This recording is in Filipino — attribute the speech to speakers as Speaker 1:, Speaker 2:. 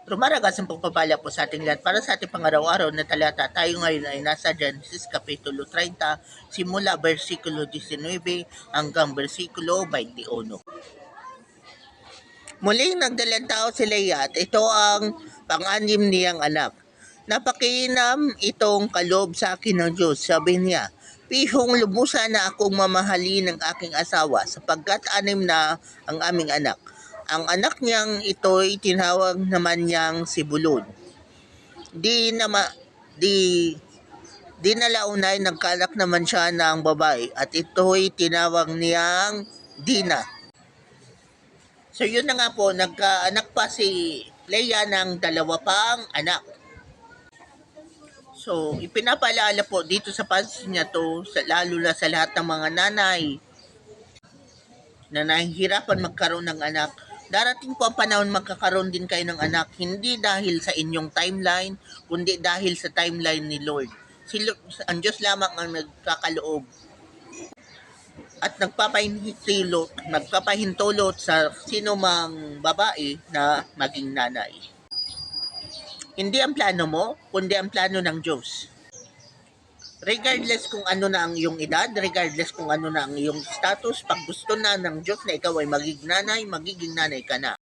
Speaker 1: Rumaragas ang pagpapala po sa ating lahat para sa ating pangaraw-araw na talata. Tayo ngayon ay nasa Genesis Kapitulo 30, simula versikulo 19 hanggang versikulo 21. Muling nagdalang tao si Leah at ito ang pang-anim niyang anak. Napakiinam itong kalob sa akin ng Diyos, sabi niya, pihong lubusan na akong mamahalin ng aking asawa sapagkat anim na ang aming anak. Ang anak niyang ito'y tinawag naman niyang si Bulon. Di nalaunay nagkalak naman siya ng babae at ito'y tinawag niyang Dina. So yun na nga po, nagkaanak pa si Leia ng dalawa pang anak. So ipinapaalala po dito sa passage niya to, lalo na sa lahat ng mga nanay na nahihirapan magkaroon ng anak. Darating po ang panahon magkakaroon din kayo ng anak, hindi dahil sa inyong timeline, kundi dahil sa timeline ni Lord. Ang Diyos lamang ang nagkakaloob at nagpapahintulot sa sino mang babae na maging nanay. Hindi ang plano mo, kundi ang plano ng Diyos. Regardless kung ano na ang iyong edad, regardless kung ano na ang iyong status, pag gusto na ng Diyos na ikaw ay magiging nanay ka na.